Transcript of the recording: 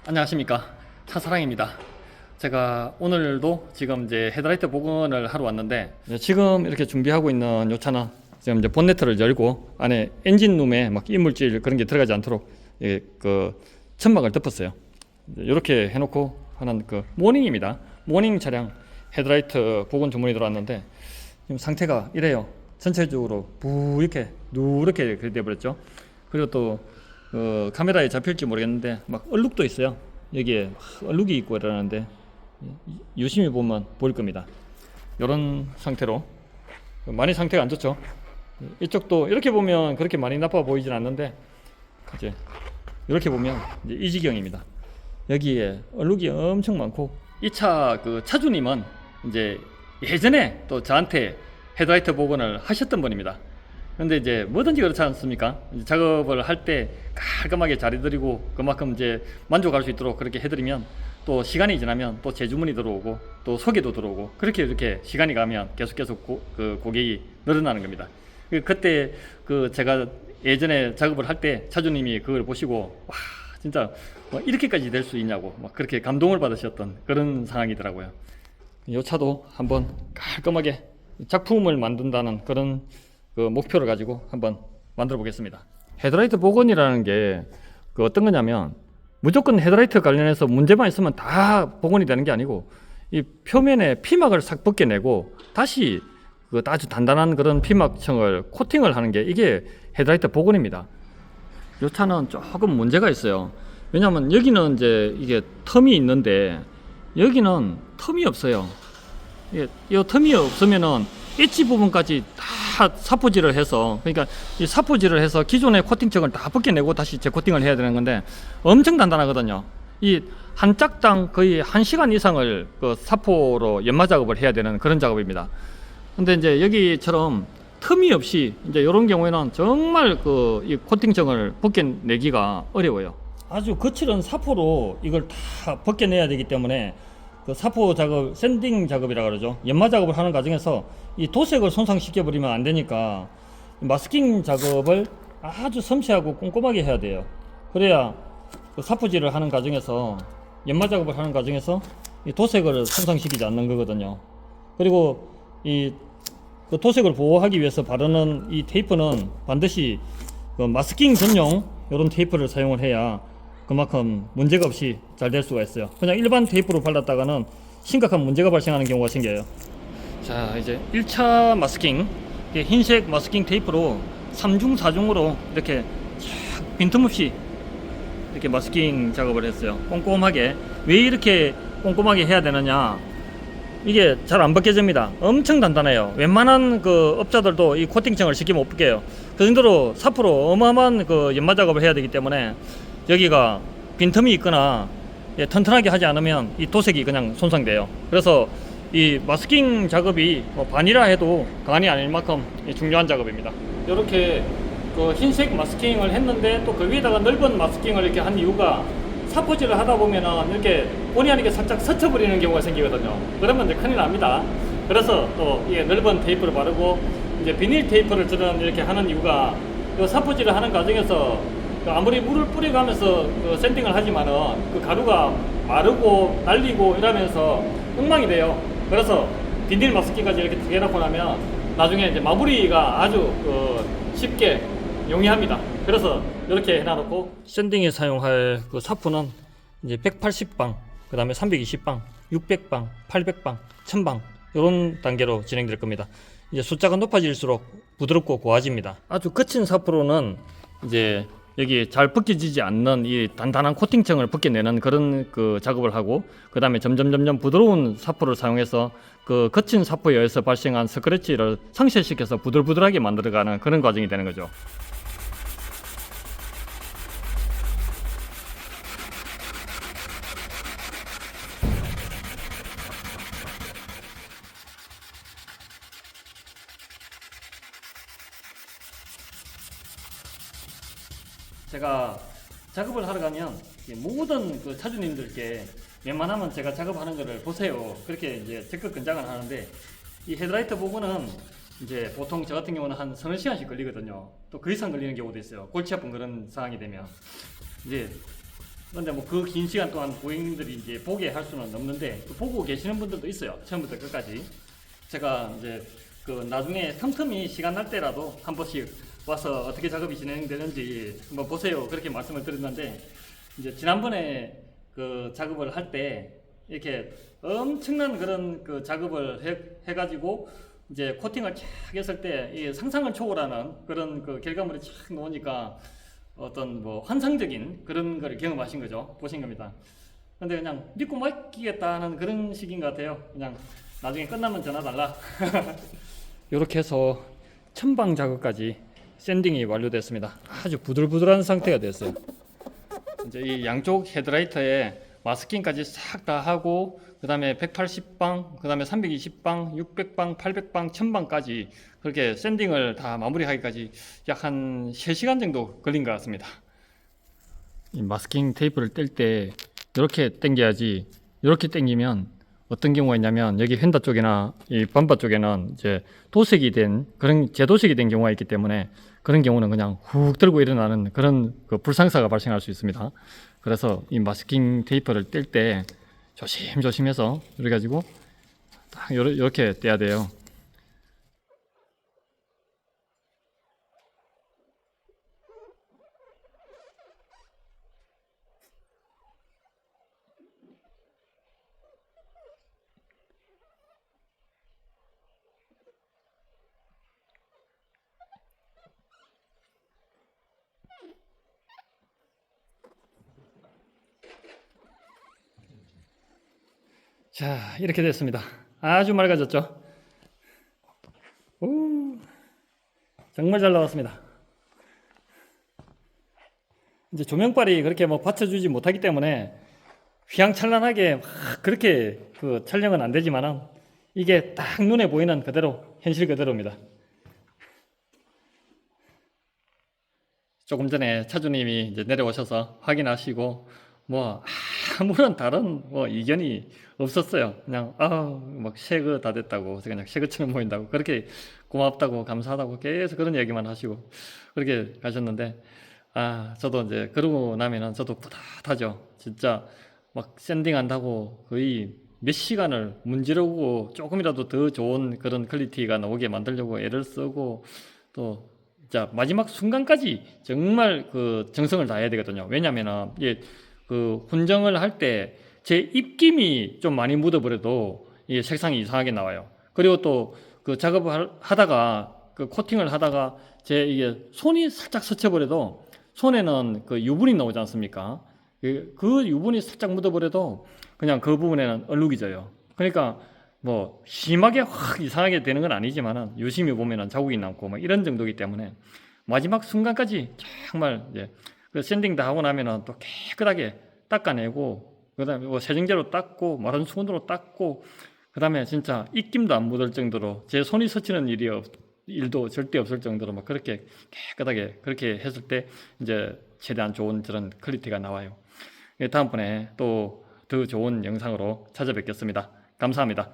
안녕하십니까, 차사랑입니다. 제가 오늘도 지금 이제 헤드라이트 복원을 하러 왔는데, 지금 이렇게 준비하고 있는 이 차는 지금 이제 본네트를 열고 안에 엔진룸에 막 이물질 그런 게 들어가지 않도록 그 천막을 덮었어요. 이렇게 해놓고 하는 그 모닝입니다. 모닝 차량 헤드라이트 복원 주문이 들어왔는데 지금 상태가 이래요. 전체적으로 이렇게 누렇게 돼버렸죠. 그리고 또 카메라에 잡힐지 모르겠는데 막 얼룩도 있어요. 여기에 얼룩이 있고 이러는데 유심히 보면 보일 겁니다. 이런 상태로 많이 상태가 안 좋죠. 이쪽도 이렇게 보면 그렇게 많이 나빠 보이진 않는데 이제 이렇게 보면 이제 이 지경입니다. 여기에 얼룩이 엄청 많고, 이 차 그 차주님은 이제 예전에 또 저한테 헤드라이트 복원을 하셨던 분입니다. 근데 이제 뭐든지 그렇지 않습니까? 이제 작업을 할 때 깔끔하게 잘 해드리고 그만큼 이제 만족할 수 있도록 그렇게 해드리면 또 시간이 지나면 또 재주문이 들어오고 또 소개도 들어오고 그렇게 이렇게 시간이 가면 계속 그 고객이 늘어나는 겁니다. 그때 그 제가 예전에 작업을 할 때 차주님이 그걸 보시고 와 진짜 뭐 이렇게까지 될 수 있냐고 막 그렇게 감동을 받으셨던 그런 상황이더라고요. 이 차도 한번 깔끔하게 작품을 만든다는 그런 그 목표를 가지고 한번 만들어 보겠습니다. 헤드라이트 복원이라는 게 그 어떤 거냐면 무조건 헤드라이트 관련해서 문제만 있으면 다 복원이 되는 게 아니고, 이 표면에 피막을 싹 벗겨내고 다시 그 아주 단단한 그런 피막층을 코팅을 하는 게 이게 헤드라이트 복원입니다. 이 차는 조금 문제가 있어요. 왜냐하면 여기는 이제 이게 텀이 있는데 여기는 텀이 없어요. 이 텀이 없으면은 엣지 부분까지 다 사포질을 해서, 그러니까 이 사포질을 해서 기존의 코팅층을 다 벗겨내고 다시 재코팅을 해야 되는 건데 엄청 단단하거든요. 이 한 짝당 거의 1시간 이상을 그 사포로 연마 작업을 해야 되는 그런 작업입니다. 근데 이제 여기처럼 틈이 없이 이제 이런 경우에는 정말 그 이 코팅층을 벗겨내기가 어려워요. 아주 거칠은 사포로 이걸 다 벗겨내야 되기 때문에 그 사포 작업, 샌딩 작업이라 그러죠. 연마 작업을 하는 과정에서 이 도색을 손상시켜 버리면 안 되니까 마스킹 작업을 아주 섬세하고 꼼꼼하게 해야 돼요. 그래야 그 사포질을 하는 과정에서, 연마 작업을 하는 과정에서 이 도색을 손상시키지 않는 거거든요. 그리고 이 그 도색을 보호하기 위해서 바르는 이 테이프는 반드시 그 마스킹 전용 이런 테이프를 사용을 해야 그만큼 문제가 없이 잘 될 수가 있어요. 그냥 일반 테이프로 발랐다가는 심각한 문제가 발생하는 경우가 생겨요. 자, 이제 1차 마스킹, 흰색 마스킹 테이프로 3중 4중으로 이렇게 빈틈없이 이렇게 마스킹 작업을 했어요. 꼼꼼하게. 왜 이렇게 꼼꼼하게 해야 되느냐, 이게 잘 안 벗겨집니다. 엄청 단단해요. 웬만한 그 업자들도 이 코팅층을 쉽게 못 벗겨요. 그 정도로 사포로 어마어마한 그 연마 작업을 해야 되기 때문에 여기가 빈틈이 있거나 튼튼하게 하지 않으면 이 도색이 그냥 손상돼요. 그래서 이 마스킹 작업이 뭐 반이라 해도 간이 아닐 만큼 중요한 작업입니다. 이렇게 그 흰색 마스킹을 했는데 또 그 위에다가 넓은 마스킹을 이렇게 한 이유가, 사포질을 하다 보면은 이렇게 본의 아니게 살짝 스쳐버리는 경우가 생기거든요. 그러면 이제 큰일 납니다. 그래서 또 이 넓은 테이프를 바르고 이제 비닐 테이프를 저는 이렇게 하는 이유가, 그 사포질을 하는 과정에서 아무리 물을 뿌려가면서 그 샌딩을 하지만은 그 가루가 마르고 날리고 이러면서 엉망이 돼요. 그래서 비닐 마스킹까지 이렇게 두 개 해놓고 나면 나중에 이제 마무리가 아주 쉽게 용이합니다. 그래서 이렇게 해놔놓고, 샌딩에 사용할 그 사포는 이제 180방, 그 다음에 320방, 600방, 800방, 1000방 이런 단계로 진행될 겁니다. 이제 숫자가 높아질수록 부드럽고 고와집니다. 아주 거친 사포로는 이제 여기 잘 벗겨지지 않는 이 단단한 코팅층을 벗겨내는 그런 그 작업을 하고, 그 다음에 점점 부드러운 사포를 사용해서 그 거친 사포에 의해서 발생한 스크래치를 상쇄시켜서 부들부들하게 만들어가는 그런 과정이 되는 거죠. 제가 작업을 하러 가면 모든 그 차주님들께 웬만하면 제가 작업하는 거를 보세요, 그렇게 이제 적극 권장을 하는데, 이 헤드라이트 복원은 이제 보통 저 같은 경우는 한 서너 시간씩 걸리거든요. 또 그 이상 걸리는 경우도 있어요. 골치 아픈 그런 상황이 되면. 이제 그런데 뭐 그 긴 시간 동안 고객님들이 이제 보게 할 수는 없는데 보고 계시는 분들도 있어요. 처음부터 끝까지. 제가 이제 그 나중에 틈틈이 시간 날 때라도 한 번씩 와서 어떻게 작업이 진행되는지 한번 보세요. 그렇게 말씀을 드렸는데 이제 지난번에 그 작업을 할 때 이렇게 엄청난 그런 그 작업을 해가지고 이제 코팅을 쫙 했을 때 이게 상상을 초월하는 그런 그 결과물이 쫙 나오니까 어떤 뭐 환상적인 그런 걸 경험하신 거죠. 보신 겁니다. 근데 그냥 믿고 맡기겠다는 그런 식인 것 같아요. 그냥 나중에 끝나면 전화 달라. 이렇게 해서 천방 작업까지 샌딩이 완료됐습니다. 아주 부들부들한 상태가 됐어요. 이제 이 양쪽 헤드라이터에 마스킹까지 싹 다 하고 그 다음에 180방, 그 다음에 320방, 600방, 800방, 1000방까지 그렇게 샌딩을 다 마무리하기까지 약 한 3시간 정도 걸린 것 같습니다. 이 마스킹 테이프를 뗄 때 이렇게 당겨야지, 이렇게 당기면 어떤 경우가 있냐면 여기 휀다 쪽이나 이 범바 쪽에는 이제 도색이 된 그런 재도색이 된 경우가 있기 때문에 그런 경우는 그냥 훅 들고 일어나는 그런 그 불상사가 발생할 수 있습니다. 그래서 이 마스킹 테이프를 뗄 때 조심조심해서 이래 가지고 딱 이렇게 떼야 돼요. 자, 이렇게 됐습니다. 아주 맑아졌죠? 오, 정말 잘 나왔습니다. 이제 조명빨이 그렇게 뭐 받쳐주지 못하기 때문에 휘황찬란하게 막 그렇게 그 촬영은 안 되지만은 이게 딱 눈에 보이는 그대로 현실 그대로입니다. 조금 전에 차주님이 이제 내려오셔서 확인하시고 뭐 아무런 다른 뭐 이견이 없었어요. 그냥 막 쉐그 다 됐다고, 그래서 그냥 쉐그처럼 보인다고, 그렇게 고맙다고 감사하다고 계속 그런 얘기만 하시고 그렇게 가셨는데, 저도 이제 그러고 나면은 저도 뿌듯하죠. 진짜 막 샌딩한다고 거의 몇 시간을 문지르고 조금이라도 더 좋은 그런 퀄리티가 나오게 만들려고 애를 쓰고 또 자 마지막 순간까지 정말 그 정성을 다해야 되거든요. 왜냐면은 이게 그 훈정을 할 때 제 입김이 좀 많이 묻어버려도 이게 색상이 이상하게 나와요. 그리고 또 그 작업을 하다가 그 코팅을 하다가 제 이게 손이 살짝 스쳐버려도 손에는 그 유분이 나오지 않습니까? 그 유분이 살짝 묻어버려도 그냥 그 부분에는 얼룩이 져요. 그러니까 뭐 심하게 확 이상하게 되는 건 아니지만은 유심히 보면은 자국이 남고 막 이런 정도이기 때문에 마지막 순간까지 정말 이제 그 샌딩 다 하고 나면은 또 깨끗하게 닦아내고 그다음에 뭐 세정제로 닦고 마른 수건으로 닦고 그다음에 진짜 입김도 안 묻을 정도로 제 손이 스치는 일도 절대 없을 정도로 막 그렇게 깨끗하게 그렇게 했을 때 이제 최대한 좋은 그런 퀄리티가 나와요. 다음번에 또 더 좋은 영상으로 찾아뵙겠습니다. 감사합니다.